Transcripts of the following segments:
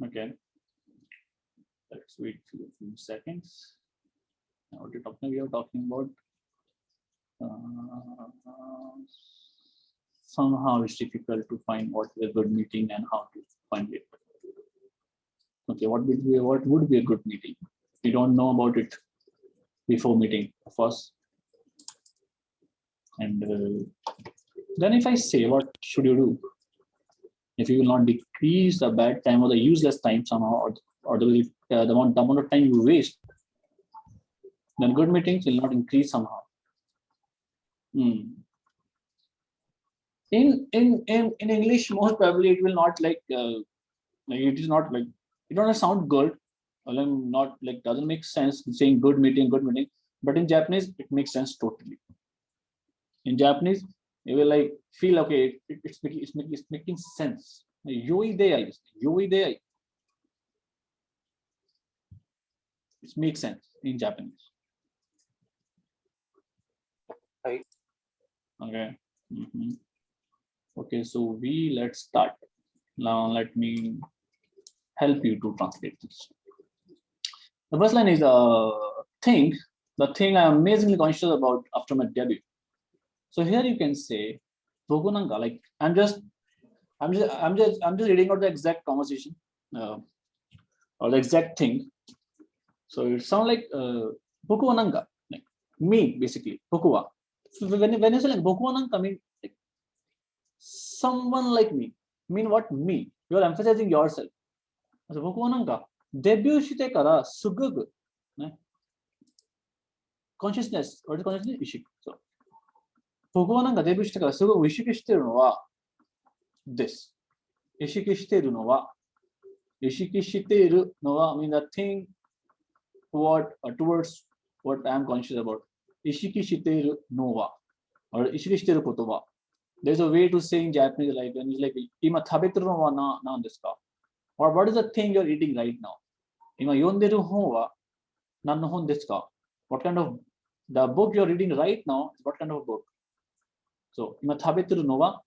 Okay, let's wait for a few seconds. Now, what we are talking about. Somehow it's difficult to find what is a good meeting and how to find it. Okay, what would be a good meeting? We don't know about it before meeting first, and then if I say, what should you do? If you will not decrease the bad time or the useless time somehow, or the amount of time you waste, then good meetings will not increase somehow. In English, most probably it will not like it is not like, it don't sound good, or not like, doesn't make sense saying good meeting. But in Japanese it makes sense totally. In Japanese you will like feel okay, it's making sense. Yoi deai, it makes sense in Japanese. Right. Okay. Okay, so let's start. Now let me help you to translate this. The first line is the thing I'm amazingly conscious about after my debut. So here you can say Bokunanga, like I'm just reading out the exact conversation or the exact thing. So it sounds like Bokuwananga, like me basically, Bokuwa. So when you say like Bokuwananga, mean like someone like me. Mean what? Me. You are emphasizing yourself. So Bokuwananga, debut shite kara sugugu. Consciousness, what is consciousness? Ishik. So 僕はなんかデビューしてからすごく意識してるのは this 意識しているのは mean the thing towards what I am conscious about 意識しているのは or 意識している言葉 there's a way to say in Japanese like when it's like 今食べてるのは何ですか or what is the thing you're eating right now 今読んでる本は何の本ですか what kind of the book you're reading right now is what kind of book So, 今食べてるのは、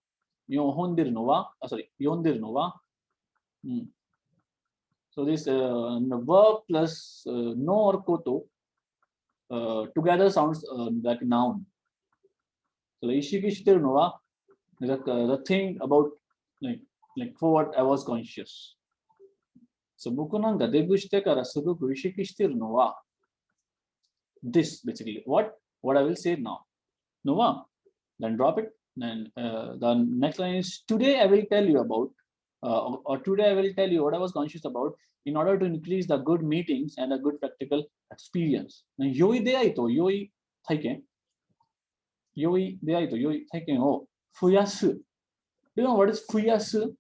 読んでるのは、読んでるのは、So this verb plus no or koto together sounds like noun. So 意識してるのは the thing about like for what I was conscious. So 僕なんかデビューしてからすごく意識してるのは this basically. What I will say now. No one. Then drop it. Then the next line is today I will tell you about or today I will tell you what I was conscious about in order to increase the good meetings and a good practical experience. Yoi deai to yoi taiken. Yoi deai to yoi taiken o fuyasu. You know what is fuyasu?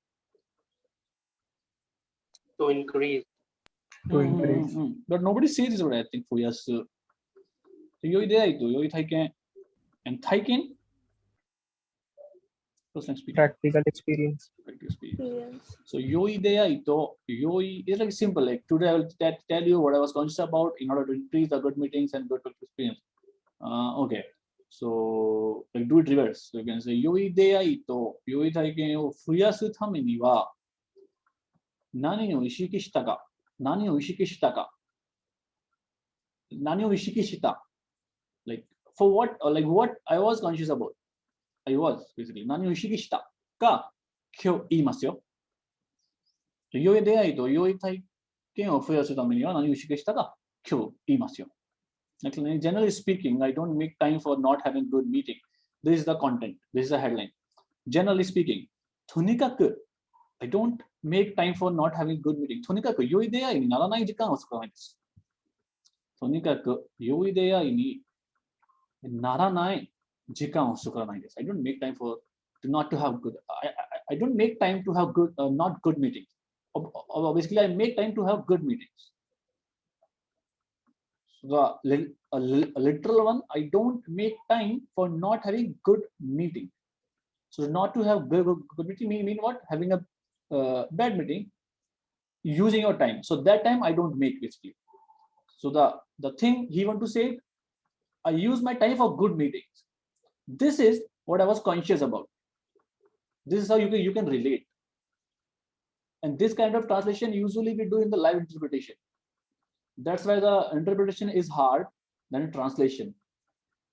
To increase. But nobody says this word, I think, fuyasu. So yoi deai to yoi taiken. And taiken? Practical experience. So yoi deai to yoi is like simple. Like today I will tell you what I was conscious about in order to increase the good meetings and good experience. Okay. So like do it reverse. So you can say yoi deai to yoi taiken o fuyasu tame ni wa nani o ishiki shita ka? Nani o ishiki shita ka? Nani o ishiki shita? Like for what or like what I was conscious about. I was basically 何を意識したか今日言いますよ。良い出会いと良い体験を増やすためには何を意識したか今日言いますよ。Actually, generally speaking, I don't make time for not having good meeting. This is the content. This is the headline. Generally speaking, とにかく I don't make time for not having good meeting. とにかく良い出会いにならない時間を使わないです。とにかく良い出会いにならない時間を作らないです。I don't make time for not to have good. I don't make time to have good, not good meetings. Basically, I make time to have good meetings. So a literal one, I don't make time for not having good meeting. So not to have good meeting mean what? Having a bad meeting, using your time. So that time I don't make basically. So the thing he want to say, I use my time for good meetings. This is what I was conscious about. This is how you can relate. And this kind of translation usually we do in the live interpretation. That's why the interpretation is hard than translation.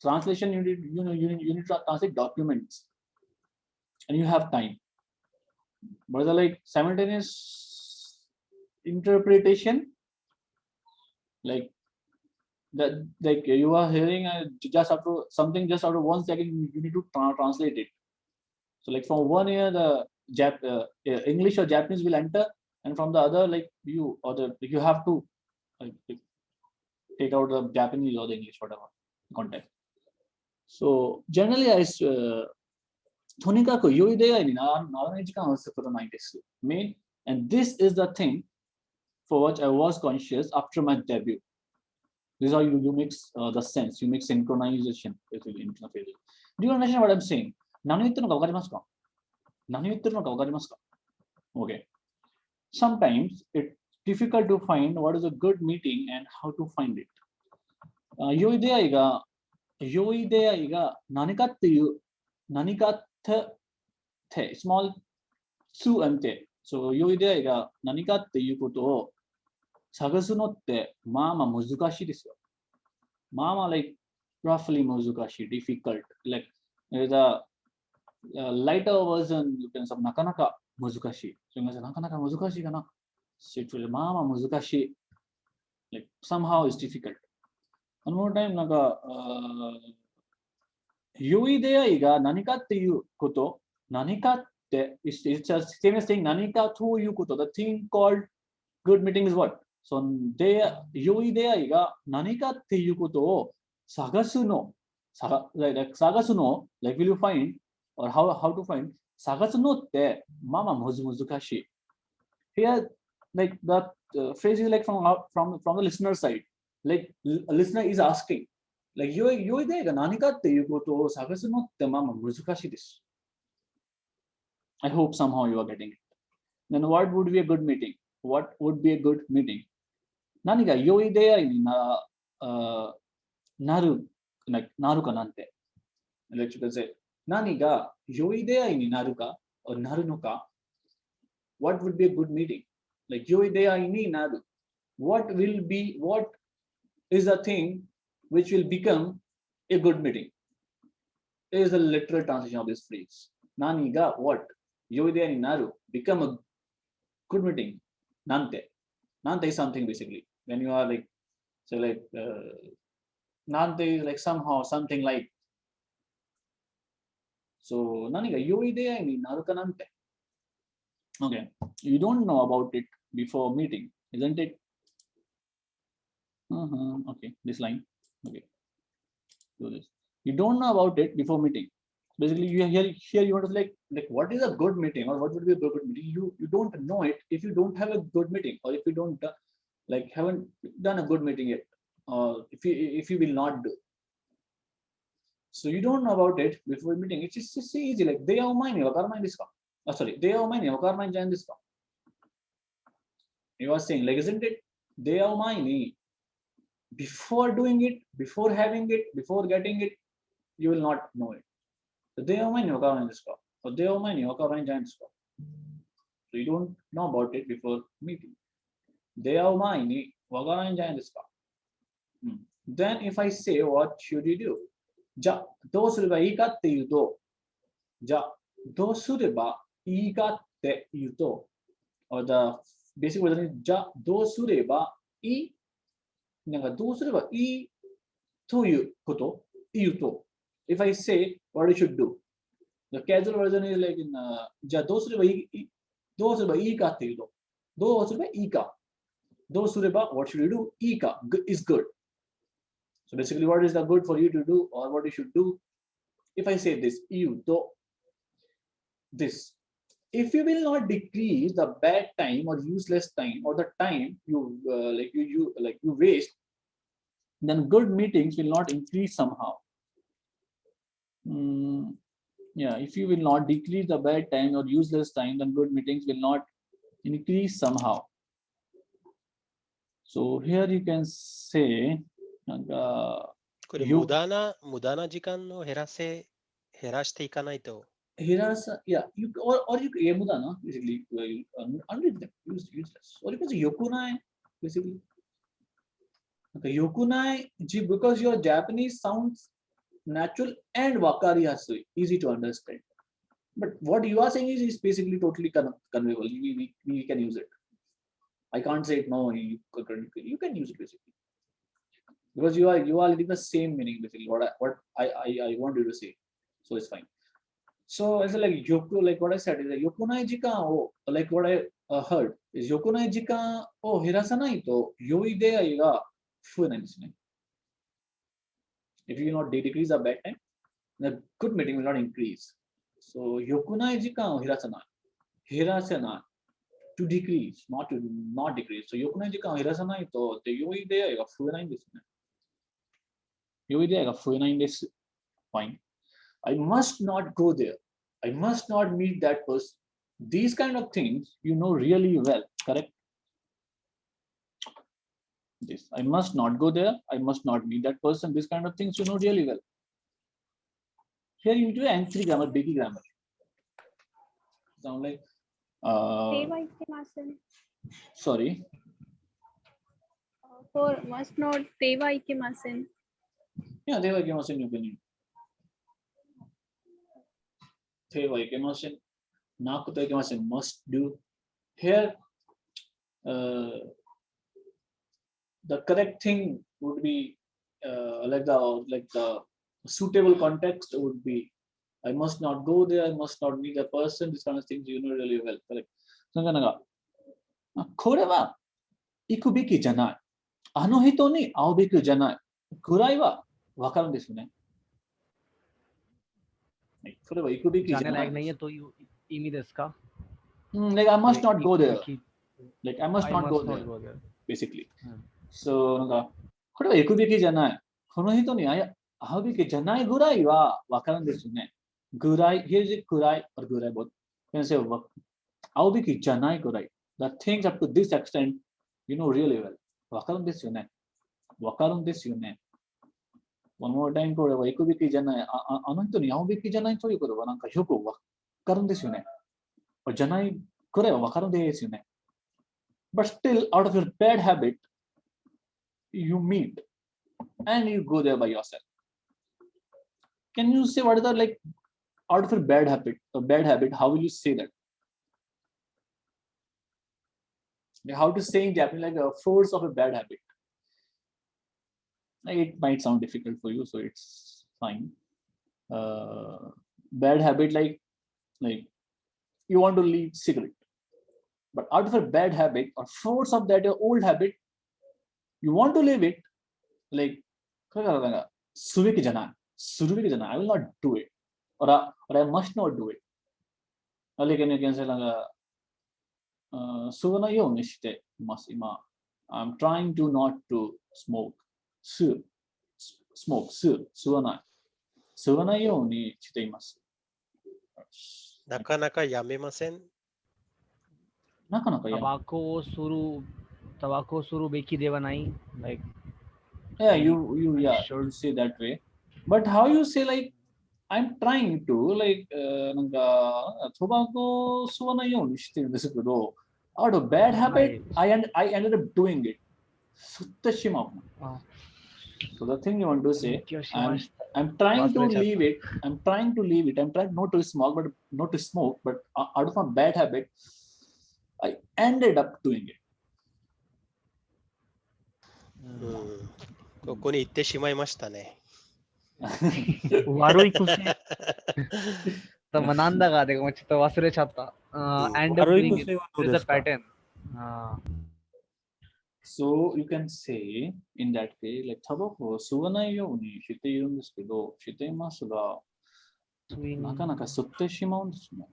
Translation, you need to translate documents, and you have time. But the like simultaneous interpretation, like that, like you are hearing just after something, just after 1 second, you need to translate it. So like from one ear, the English or Japanese will enter, and from the other, like you have to like, take out the Japanese or the English, whatever context. So generally, main, and this is the thing for which I was conscious after my debut. This is how you mix the sense, you make synchronization basically in interfaces. Do you understand what I'm saying? Okay. Sometimes it's difficult to find what is a good meeting and how to find it. 良い出会いが何かっていう、何かってsmall two and te。そう、良い出会いが何かっていうことを探すのってまあまあ難しいですよ。まあまあ like roughly 難しい、difficult。like there's a lighter version you can say なかなか難しい。それがなかなか難しいかな。まあまあ難しい。like somehow is difficult。one more time なんか、良い出会いが何かっていうこと、何かって、it's a same as saying 何かということ。The thing called good meeting is what? So 良い出会いが何かっていうことを探すの、探すの、like will you find or how to find 探すのってまあまあ難しい。Here, like the phrase is like from the listener side. Like a listener is asking, like 良い出会いが何かっていうことを探すのってまあまあ難しいです。I hope somehow you are getting it. Then what would be a good meeting? What would be a good meeting? 何が良い出会いになるかなんて。Let's say 何が良い出会いになるかなるのか。What would be a good meeting? Like 良い出会いになる。What is a thing which will become a good meeting? Is the literal translation of this phrase. 何が what? 良い出会いになる。Become a good meeting. なんて。なんて is something basically. When you are like, so like, なんて is like somehow something like. So 何が良い出会いになるかなんて。Okay. You don't know about it before meeting, isn't it? Okay, this line. Okay. Do this. You don't know about it before meeting. Basically, you here you want to like what is a good meeting or what would be a good meeting? You don't know it if you don't have a good meeting or if you don't like haven't done a good meeting yet, or if you will not do. So you don't know about it before meeting. It's just easy. Like they are mine. Sorry, they are mine. You are saying like, isn't it? They are mine. Before doing it, before having it, before getting it, you will not know it. So they are mine. Or they are mine. So you don't know about it before meeting. They are mine. Then if I say, what should you do? じゃあどうすればいいかっていうと、じゃあどうすればいいかっていうと、or the basic word is じゃあどうすればいい、なんかどうすればいいということ言うと、if I say what you should do, the casual version is like in じゃあどうすればいいかっていうと、どうすればいいか、どうすれば what should you do いいか is good. So basically, what is the good for you to do or what you should do? If I say this, you do this. If you will not decrease the bad time or useless time or the time you you waste, then good meetings will not increase somehow. Yeah, if you will not decrease the bad time or useless time, then good meetings will not increase somehow. So here you can say, これ無駄な時間を減らしていかないと Hirasa, yeah, you or you yemuda na basically unread them useless. Or you can say yokunai basically. Okay, yokunai ji because your Japanese sounds natural and wakariyasu, easy to understand. But what you are saying is basically totally conveyable. We can use it. I can't say it. No, you can use it basically because you are getting the same meaning basically. What I want you to say, so it's fine. So as like yoku, like what I said is like yokunai jika o like what I heard is yokunai jika o hirasanai to yoi de aiga fuenai desu ne. If you not decrease a bad time, the good meeting will not increase. So yokunai jika o hirasanai to decrease, not decrease. So yokunai jika o hirasanai to the yoi de aiga fuenai desu ne. Yoi de aiga fuenai desu. Fine. I must not go there. I must not meet that person. These kind of things you know really well, correct? This I must not go there. I must not meet that person. These kind of things you know really well. Here you do N3 grammar, biggie grammar. Sound like sorry. For must not teva ikimasen. Yeah, they were given you can. They were given nakuta must do. Here the correct thing would be like the suitable context would be I must not go there, I must not meet the person, these kind of things you know really well, correct? So kore wa iku beki janai, ano hito ni ao beku janai, kurai wa wakaru desu ne. Kore wa iku beki जाने लायक janai. नहीं है तो you imi desu ka? Like I must not go there. Iki- Like I must I not must go not there, go there. basically. Hmm. So これは行くべきじゃない。この人に会うべきじゃないぐらいは分かるんですよね。ぐらい、here is it ぐらい or ぐらい both. You can say 会うべきじゃないぐらい。The things up to this extent, you know really well. 分かるんですよね。分かるんですよね。One more time これは行くべきじゃない。あの人に会うべきじゃないということはなんかよく分かるんですよね。じゃないぐらいは分かるんですよね。But still, out of your bad habit, you meet and you go there by yourself. Can you say what is the like out of a bad habit? How will you say that? Like, how to say in Japanese like a force of a bad habit? Like, it might sound difficult for you, so it's fine. Bad habit like you want to leave cigarette, but out of a bad habit or force of that old habit, you want to leave it. Like suveki jana, I will not do it, or I must not do it. Or like you can say suvana yo ni shite masu ima. I'm trying to not to smoke. Smoke suvana yo ni shite imasu. なかなかやめません。なかなかやめ。 tobacco suru beki deva nahi, like Yeah, you should say that way. But how you say like I'm trying to like tobacco suvana yo ni shite desu kedo out of bad habit I ended up doing it. Sutta shimau. So the thing you want to say, I'm trying to leave it. I'm trying not to smoke, but out of a bad habit, I ended up doing it. ここに行ってしまいましたね。悪い癖。なんだかでもちょっと忘れちゃった。end up doing it. There's a pattern. So you can say in that way, like タバコを吸わないようにしているんですけど、していますが、なかなか吸ってしまうんですね。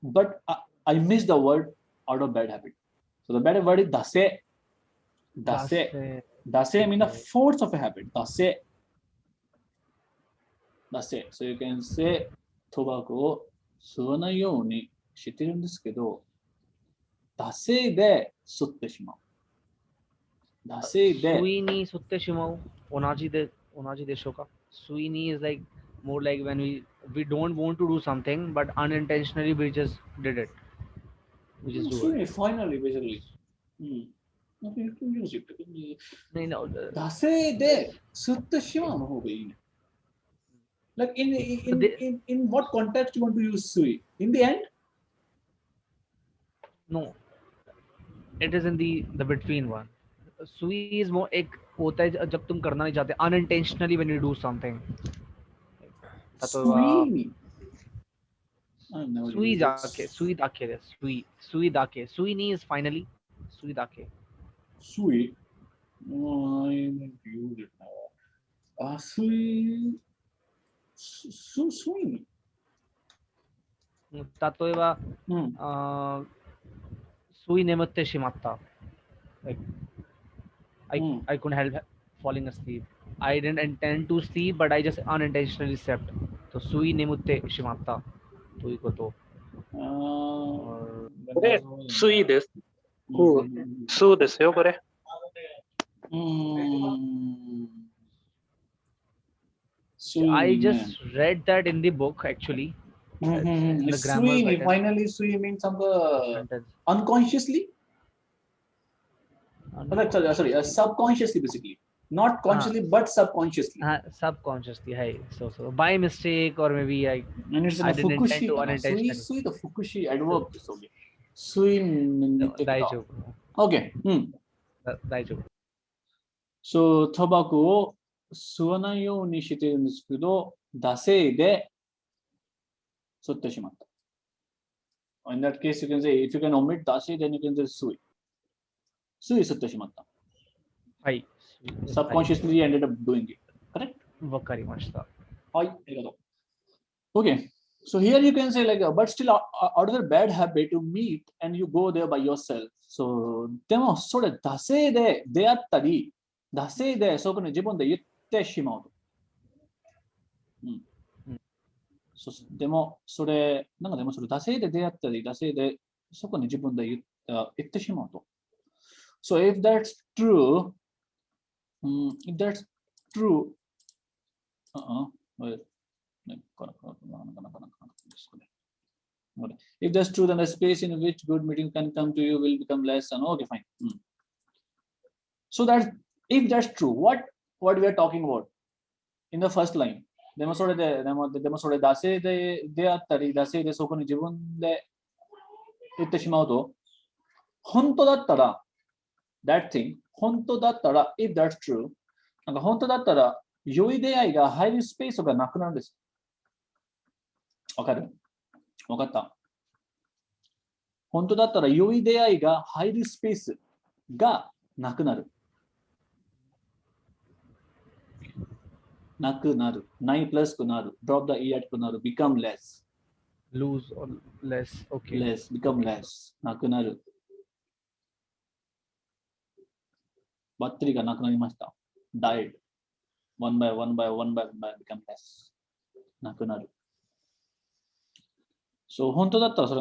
But I missed the word out of bad habit. So the bad word is dase. Dase means the force of a habit. Dase. So you can say タバコを吸わないようにしているんですけど、惰性で吸ってしまう。惰性で。吸いに吸ってしまう。同じでしょうか。吸いに is like more like when we we don't want to do something, but unintentionally we just did it. We just do it. Sui, finally, basically. Okay, you can use it. No, no, 惰性で吸ってしまうの方がいいね。Like So they- in what context you want to use sui? In the end? no, it is in the between one. Sui is more एक होता है जब तुम करना नहीं चाहते, unintentionally when you do something. Sui. I've never Sui used dake, this. sui dake, sui dake. Sui ni is finally sui dake. Sui. Oh, I haven't used it now. Sui. Sui. 例えば、スイ眠ってしまった。Like, I couldn't help falling asleep. I didn't intend to sleep, but I just unintentionally slept. と、スイ眠ってしまったということ。これ、水です。そうですよ、これ。I just read that in the book actually. In the grammar Sui, pattern. finally, sui means Sentence. unconsciously. Sorry, subconsciously, basically. Not consciously, but subconsciously. Subconsciously, hey. So by mistake or maybe I And it's I a didn't intend fukushi. to unintentionally. Sui, the fukushi adverb. Okay. Sui. Daijoubu. Okay. 大丈夫。So, タバコを吸わないようにしてるんですけど、惰性で吸ってしまった。In that case, you can say, if you can omit 惰性 then you can say 吸い。吸い吸ってしまった。はい。Subconsciously ended up doing it. Correct? わかりました。はい、ありがとう。Okay. So here you can say like, but still out of the bad habit to meet and you go there by yourself. So でもそれ惰性で出会ったり、惰性でそこに自分で言ってしまうと。でもそれ惰性で出会ったり、惰性でそこに自分で言ってしまうと。So if that's true, if that's true, then the space in which good meeting can come to you will become less. And okay, fine. So that if that's true, what we are talking about in the first line, でもそれ惰性で出会ったり、惰性でそこに自分で言ってしまうと、本当だったら that thing 本当だったら if that's true なんか本当だったら良い出会いが入るスペースがなくなるんです。わかる？わかった。本当だったら良い出会いが入るスペースがなくなる。なくなる。ないプラスくなる。drop the e at くなる。become less. lose or less. Okay. less. become less. なくなる。バッテリーがなくなりました。died. one by one become less. なくなる。そう、本当だったらそれ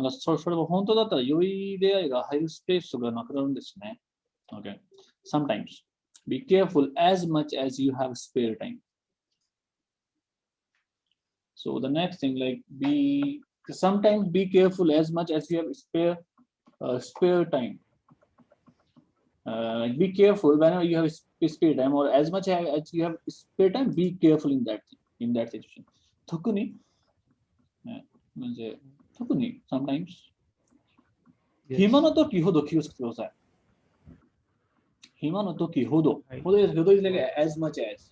も本当だったら良い出会いが入るスペースがなくなるんですね。Okay. Sometimes. Be careful as much as you have spare time. So the next thing, like sometimes be careful as much as you have spare time. Be careful whenever you have spare time or as much as you have spare time. Be careful in that situation. 特に sometimes 暇の時ほど気をつけてください。暇の時ほど。ほど is like as much as.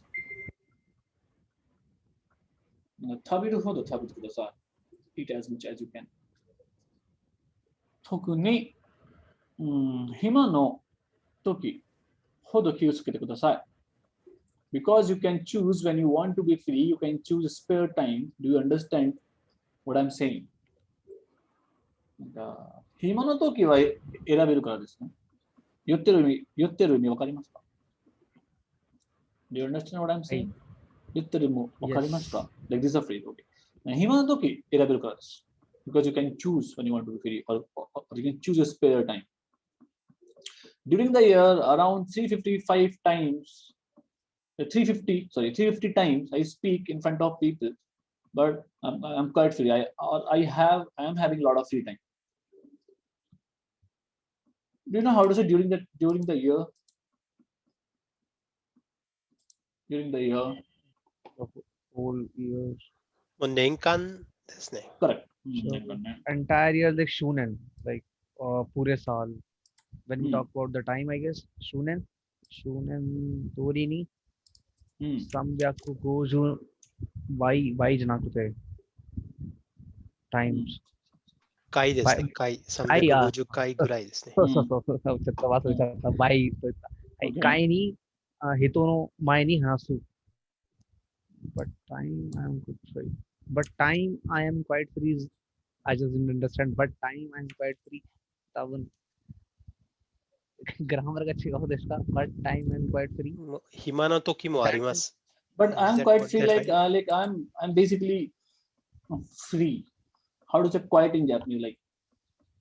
食べるほど食べてください。Eat as much as you can. 特に、暇の時ほど気をつけてください。Because you can choose when you want to be free, you can choose spare time. Do you understand what I'm saying? 暇の時は選べるからですね。言ってる意味わかりますか？ Do you understand what I'm saying? 言ってる意味わかりますか？ Like this is a phrase, okay. 暇の時選べるからです。Because you can choose when you want to be free or you can choose a spare time. During the year, around 350 times I speak in front of people. but I'm quite free. I am having a lot of free time. Do you know how to say during the year? During the year. whole year. もう年間ですね。 Correct. So, entire year like shunen, like pure saal. When we Hmm. talk about the time, I guess shunen tori ni sambyaku goju why janakute times. 回ですか By- 回回や350回ぐらいですね。そうちょっと忘れちゃった。by と言った。はい、 Okay. 回に人の前に話す。But time I am good free. But time I am quite free. I just didn't understand. But time I am quite free. 多分グラマーが違うですか But time I am quite free. もう暇の時もあります。 But Is I'm that quite what free. you're Like I'm basically free. How to say quiet in Japanese? Like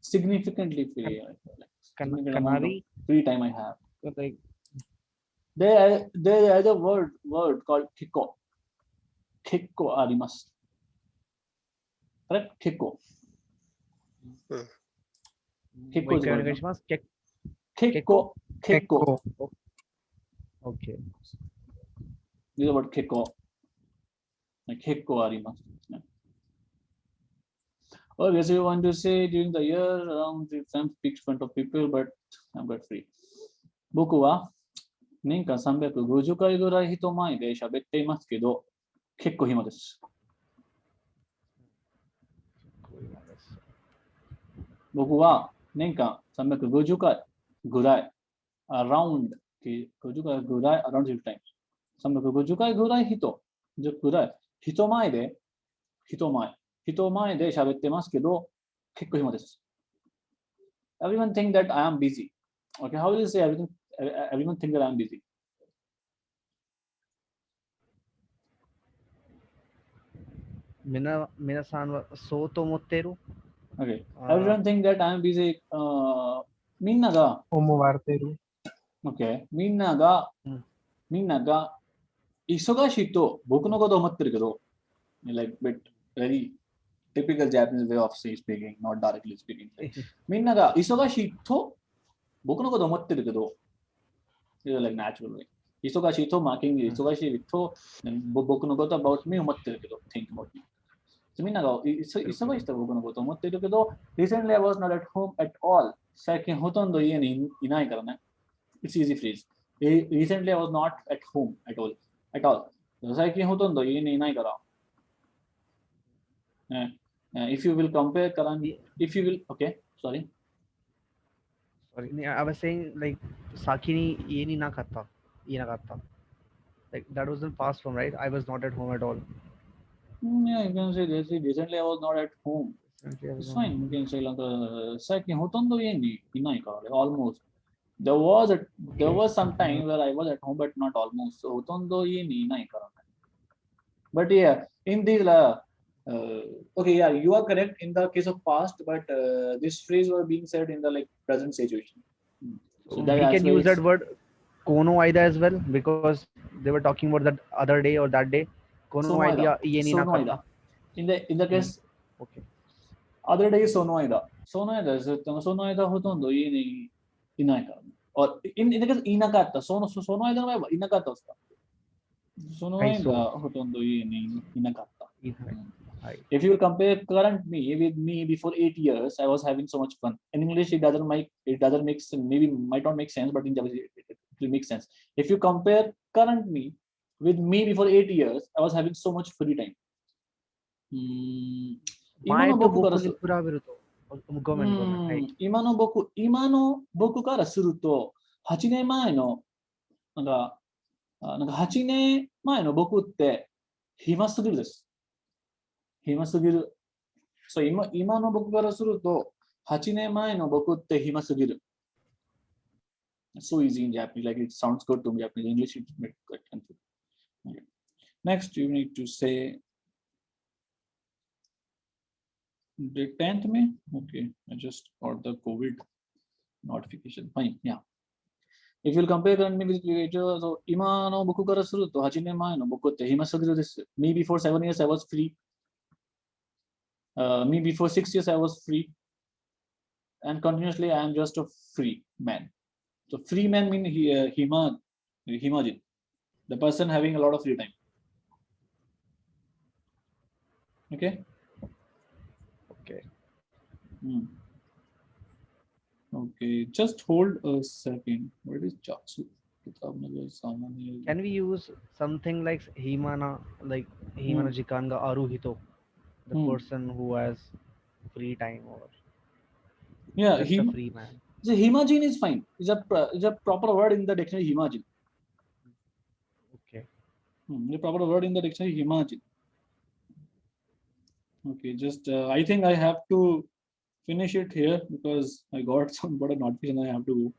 significantly free. Like, significant amount of Kanari, free time I have. like There is a word called kiko. Kiko arimasu. Correct? Kiko. Kiko is the word, no? 結 Kiko. Kiko. Okay. This is the word kiko. Like kiko arimasu. Yeah. Okay, so you want to say during the year around the time speaks in front of people, but I'm quite free. 僕は年間350回ぐらい人前で喋っていますけど、結構暇です。僕は年間350回ぐらい around 50回ぐらい around 50 times 350回ぐらい人前で喋ってますけど結構暇です。Everyone think that I am busy. Okay, how will you say everyone think that I am busy? 皆さんはそうと思っている Okay, everyone think that I am busy. みんなが思われている。Okay. みんなが忙しいと僕のことを思ってるけど、like but very typical Japanese way of speaking, not directly speaking. みんなが忙しいと僕のことを思ってるけど、like natural way. 忙しいと忙しいと僕のこと about me 思ってるけど、think about me. みんなが忙しいと僕のことを思ってるけど、recently I was not at home at all. 最近ほとんど家にいないからね。It's easy phrase. Recently I was not at home at all. 最近ほとんど家にいないから。If you will compare currently, if you will, okay, sorry. Sorry, I was saying like 先に家にいなかった。Like that was in past form, right? I was not at home at all. Yeah, you can say this. Recently I was not at home. It's fine. You can say like 最近ほとんど家にいないから、almost. There was some time where I was at home, but not almost. So ほとんど家にいないからね。But yeah, in these okay, yeah, you are correct in the case of past, but this phrase was being said in the like present situation. So we can use that word kono aida as well because they were talking about that other day or that day. Kono aida ye ni na karta. In the case, okay. Other day is sono aida. Sono aida is sono aida hotondo ye ni inai kara. Or in the case inakatta, sono aida no wa inakatta uska. Sono aida hotondo ye ni inakatta. If you compare current me with me before 8 years, I was having so much fun. In English, it doesn't make sense. Maybe might not make sense, but in Japanese, it will make sense. If you compare current me with me before 8 years, I was having so much free time. 今の僕からすると8年前のなんか8年前の僕って暇すぎるです。暇すぎる。そう今の僕からすると8年前の僕って暇すぎる。So easy in Japanese, like it sounds good to me. Japanese, English it's quite confusing. Okay. Next, you need to say the 10th May. Okay, I just got the COVID notification. Fine, yeah. If you compare current me with later, so 今の僕からすると8年前の僕って暇すぎるです。Me before 7 years I was free. Me before 6 years I was free, and continuously I am just a free man. So free man mean himajin, the person having a lot of free time. Okay. Okay. Okay, just hold a second. What is Jaksu? Can we use something like Himana, like Himana Jikanga Aruhito, the person who has free time, or Yeah, just a free man? So himajin is fine. It's a proper word in the dictionary, himajin. Okay. The proper word in the dictionary, himajin. Okay, just I think I have to finish it here because I got some important notification. I have to go.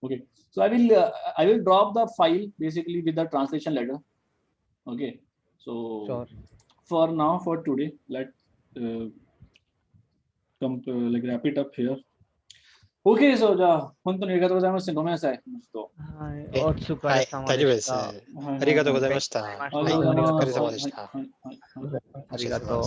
Okay, so I will drop the file basically with the translation letter. Okay, so Sure. for now, for today, let like wrap it up here. Okay, so本当にありがとうございました。ごめんなさい。はい、えお疲はい、れ様大丈夫です。でした。ありがとうございました。はいありがとうございます。お疲れ様でした。はいはいはいはいはいありがとう。